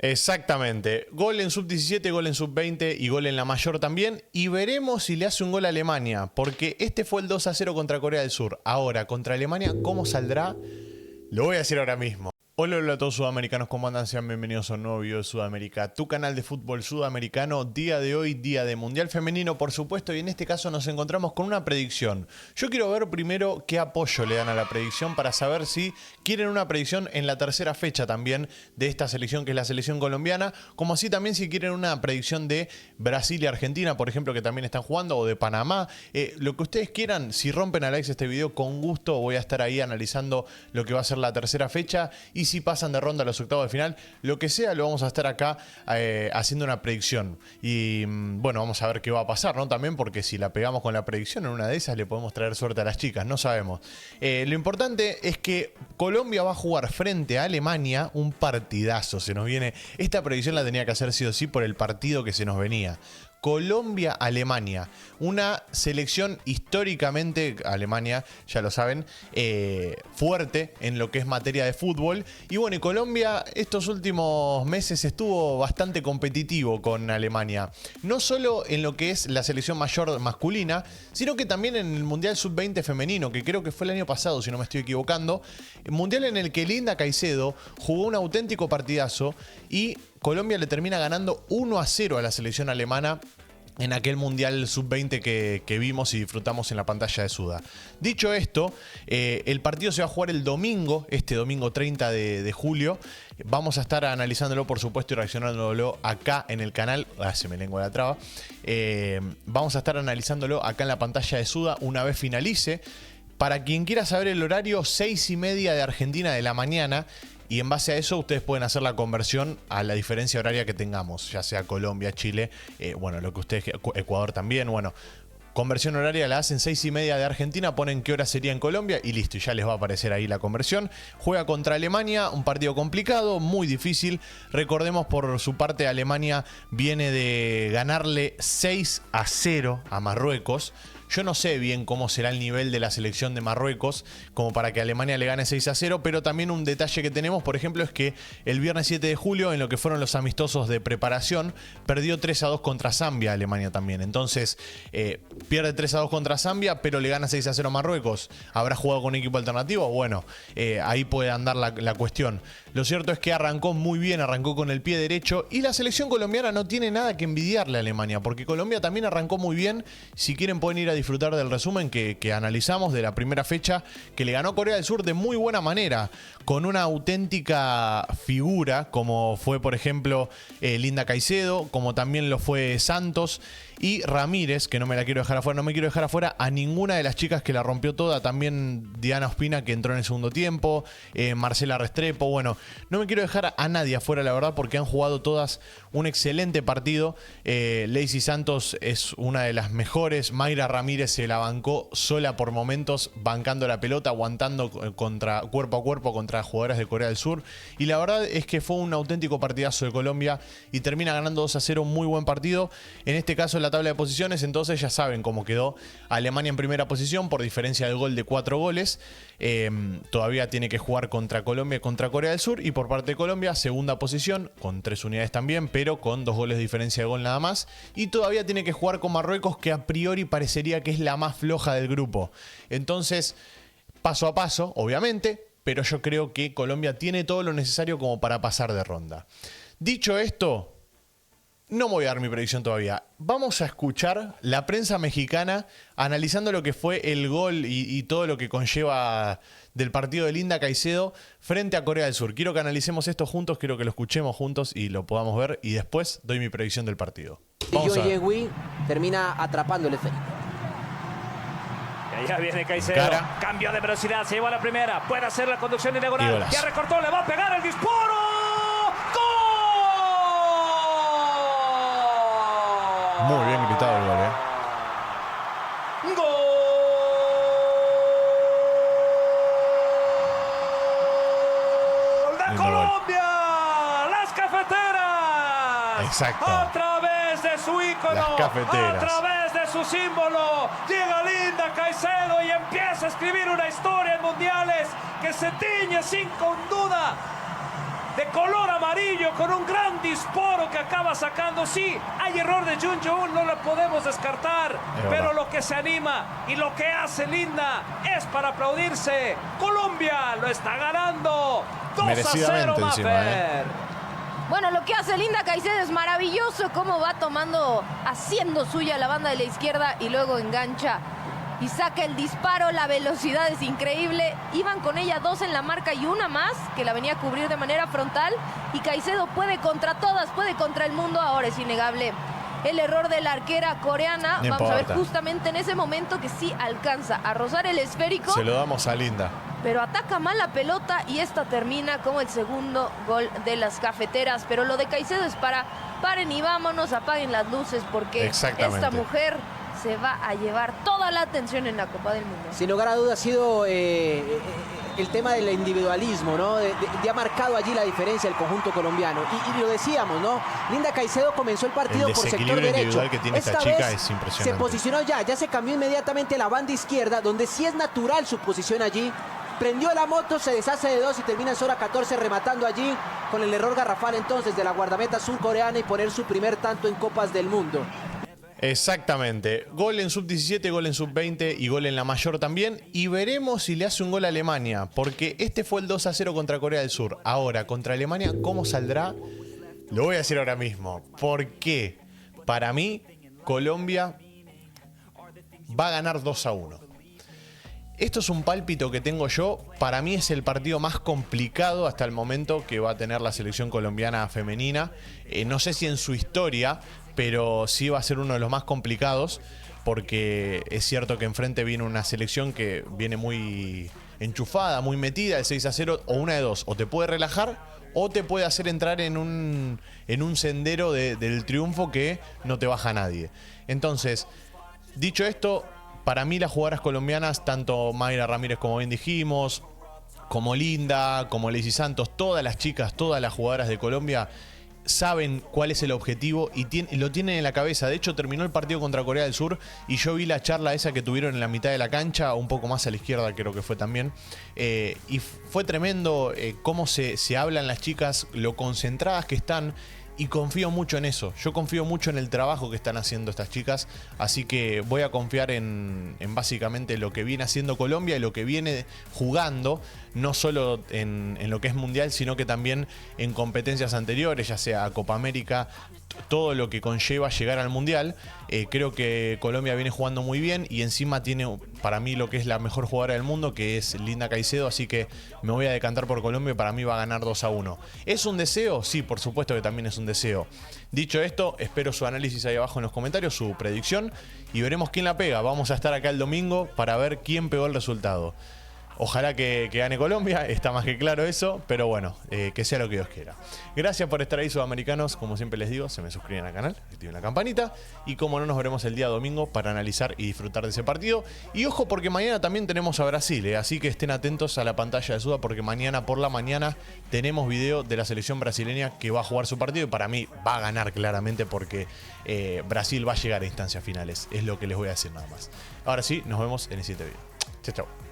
Exactamente. Gol en sub-17, gol en sub-20 y gol en la mayor también. Y veremos si le hace un gol a Alemania, porque este fue el 2-0 contra Corea del Sur. Ahora, contra Alemania, ¿cómo saldrá? Lo voy a decir ahora mismo. Hola, hola a todos sudamericanos, ¿cómo andan? Sean bienvenidos a un nuevo video de Sudamérica, tu canal de fútbol sudamericano. Día de hoy, día de Mundial Femenino, por supuesto, y en este caso nos encontramos con una predicción. Yo quiero ver primero qué apoyo le dan a la predicción para saber si quieren una predicción en la tercera fecha también de esta selección, que es la selección colombiana, como así también si quieren una predicción de Brasil y Argentina, por ejemplo, que también están jugando, o de Panamá. Lo que ustedes quieran, si rompen a likes este video, con gusto voy a estar ahí analizando lo que va a ser la tercera fecha, y si pasan de ronda a los octavos de final, lo que sea, lo vamos a estar acá haciendo una predicción. Y bueno, vamos a ver qué va a pasar, ¿no? También porque si la pegamos con la predicción, en una de esas le podemos traer suerte a las chicas, no sabemos. Lo importante es que Colombia va a jugar frente a Alemania un partidazo. Se nos viene, esta predicción la tenía que hacer sí o sí por el partido que se nos venía. Colombia-Alemania, una selección históricamente, Alemania, ya lo saben, fuerte en lo que es materia de fútbol. Y bueno, y Colombia estos últimos meses estuvo bastante competitivo con Alemania. No solo en lo que es la selección mayor masculina, sino que también en el Mundial Sub-20 femenino, que creo que fue el año pasado, si no me estoy equivocando. Mundial en el que Linda Caicedo jugó un auténtico partidazo y Colombia le termina ganando 1-0 a la selección alemana en aquel Mundial Sub-20 que vimos y disfrutamos en la pantalla de Suda. Dicho esto, el partido se va a jugar el domingo, este domingo 30 de julio. Vamos a estar analizándolo, por supuesto, y reaccionándolo acá en el canal. Se me lengua la traba. Vamos a estar analizándolo acá en la pantalla de Suda una vez finalice. Para quien quiera saber el horario, 6:30 de Argentina de la mañana. Y en base a eso ustedes pueden hacer la conversión a la diferencia horaria que tengamos, ya sea Colombia, Chile, bueno, lo que ustedes, Ecuador también, bueno. Conversión horaria la hacen 6:30 de Argentina, ponen qué hora sería en Colombia y listo, y ya les va a aparecer ahí la conversión. Juega contra Alemania, un partido complicado, muy difícil. Recordemos, por su parte, Alemania viene de ganarle 6-0 a Marruecos. Yo no sé bien cómo será el nivel de la selección de Marruecos como para que Alemania le gane 6-0, pero también un detalle que tenemos, por ejemplo, es que el viernes 7 de julio, en lo que fueron los amistosos de preparación, perdió 3-2 contra Zambia Alemania también. Entonces, pierde 3-2 contra Zambia, pero le gana 6-0 a Marruecos. ¿Habrá jugado con equipo alternativo? Bueno, ahí puede andar la cuestión. Lo cierto es que arrancó muy bien, arrancó con el pie derecho, y la selección colombiana no tiene nada que envidiarle a Alemania, porque Colombia también arrancó muy bien. Si quieren pueden ir a disfrutar del resumen que analizamos de la primera fecha, que le ganó Corea del Sur de muy buena manera, con una auténtica figura, como fue, por ejemplo, Linda Caicedo, como también lo fue Santos y Ramírez, que no me quiero dejar afuera a ninguna de las chicas que la rompió toda. También Diana Ospina, que entró en el segundo tiempo, Marcela Restrepo. Bueno, no me quiero dejar a nadie afuera, la verdad, porque han jugado todas un excelente partido. Lacey Santos es una de las mejores. Mayra Ramírez se la bancó sola por momentos, bancando la pelota, aguantando cuerpo a cuerpo contra jugadoras de Corea del Sur. Y la verdad es que fue un auténtico partidazo de Colombia y termina ganando 2-0, un muy buen partido. En este caso, la tabla de posiciones, entonces ya saben cómo quedó Alemania en primera posición por diferencia del gol de 4 goles. Todavía tiene que jugar contra Colombia y contra Corea del Sur, y por parte de Colombia, segunda posición con 3 unidades también, pero con 2 goles de diferencia de gol nada más. Y todavía tiene que jugar con Marruecos, que a priori parecería que es la más floja del grupo. Entonces, paso a paso, obviamente, pero yo creo que Colombia tiene todo lo necesario como para pasar de ronda. Dicho esto, no voy a dar mi predicción todavía. Vamos a escuchar la prensa mexicana analizando lo que fue el gol y todo lo que conlleva del partido de Linda Caicedo frente a Corea del Sur. Quiero que analicemos esto juntos, quiero que lo escuchemos juntos y lo podamos ver, y después doy mi predicción del partido. Vamos a ver. Yegui termina atrapando el esférico. Y allá viene Caicedo. Cambio de velocidad, se lleva a la primera. Puede hacer la conducción en diagonal. Ya recortó, le va a pegar el disparo. Muy bien gritado el gol, ¡Gol de Colombia! ¡Las cafeteras! Exacto. A través de su ícono, Las cafeteras. a través de su símbolo, llega Linda Caicedo y empieza a escribir una historia en mundiales que se tiñe sin duda de color amarillo, con un gran un disparo que acaba sacando. Sí, hay error de Jun Yoon, no lo podemos descartar. Pero lo que se anima y lo que hace Linda es para aplaudirse. Colombia lo está ganando. 2-0, Mafer. Bueno, lo que hace Linda Caicedo es maravilloso, cómo va tomando, haciendo suya la banda de la izquierda y luego engancha y saca el disparo. La velocidad es increíble. Iban con ella 2 en la marca y una más que la venía a cubrir de manera frontal. Y Caicedo puede contra todas, puede contra el mundo. Ahora es innegable el error de la arquera coreana. Vamos a ver justamente en ese momento que sí alcanza a rozar el esférico. Se lo damos a Linda. Pero ataca mal la pelota y esta termina como el segundo gol de las cafeteras. Pero lo de Caicedo es para paren y vámonos, apaguen las luces, porque esta mujer se va a llevar toda la atención en la Copa del Mundo. Sin lugar a dudas ha sido el tema del individualismo, ¿no? Ha marcado allí la diferencia el conjunto colombiano. Y lo decíamos, ¿no? Linda Caicedo comenzó el partido por sector derecho. Que tiene esta chica es impresionante. Se posicionó ya se cambió inmediatamente a la banda izquierda, donde sí es natural su posición allí. Prendió la moto, se deshace de 2 y termina en zona 14 rematando allí con el error garrafal entonces de la guardameta surcoreana y poner su primer tanto en Copas del Mundo. Exactamente. Gol en sub-17, gol en sub-20 y gol en la mayor también. Y veremos si le hace un gol a Alemania, porque este fue el 2-0 contra Corea del Sur. Ahora, contra Alemania, ¿cómo saldrá? Lo voy a decir ahora mismo. Porque para mí, Colombia va a ganar 2-1. Esto es un pálpito que tengo yo. Para mí es el partido más complicado hasta el momento que va a tener la selección colombiana femenina. No sé si en su historia, pero sí va a ser uno de los más complicados, porque es cierto que enfrente viene una selección que viene muy enchufada, muy metida, el 6-0, o una de dos, o te puede relajar o te puede hacer entrar en un sendero del triunfo que no te baja nadie. Entonces, dicho esto, para mí las jugadoras colombianas, tanto Mayra Ramírez como bien dijimos, como Linda, como Lacey Santos, todas las chicas, todas las jugadoras de Colombia saben cuál es el objetivo y lo tienen en la cabeza. De hecho, terminó el partido contra Corea del Sur y yo vi la charla esa que tuvieron en la mitad de la cancha, un poco más a la izquierda creo que fue también, y fue tremendo cómo se hablan las chicas, lo concentradas que están. Y confío mucho en eso. Yo confío mucho en el trabajo que están haciendo estas chicas. Así que voy a confiar en básicamente lo que viene haciendo Colombia y lo que viene jugando. No solo en lo que es mundial, sino que también en competencias anteriores, ya sea Copa América, todo lo que conlleva llegar al mundial. Creo que Colombia viene jugando muy bien y encima tiene para mí lo que es la mejor jugadora del mundo, que es Linda Caicedo. Así que me voy a decantar por Colombia y para mí va a ganar 2-1. ¿Es un deseo? Sí, por supuesto que también es un deseo. Dicho esto, espero su análisis ahí abajo en los comentarios, su predicción, y veremos quién la pega. Vamos a estar acá el domingo para ver quién pegó el resultado. Ojalá que gane Colombia, está más que claro eso, pero bueno, que sea lo que Dios quiera. Gracias por estar ahí, sudamericanos. Como siempre les digo, se me suscriben al canal, activen la campanita y como no, nos veremos el día domingo para analizar y disfrutar de ese partido. Y ojo, porque mañana también tenemos a Brasil, así que estén atentos a la pantalla de Suda, porque mañana por la mañana tenemos video de la selección brasileña que va a jugar su partido y para mí va a ganar claramente, porque Brasil va a llegar a instancias finales, es lo que les voy a decir nada más. Ahora sí, nos vemos en el siguiente video. Chao, chao.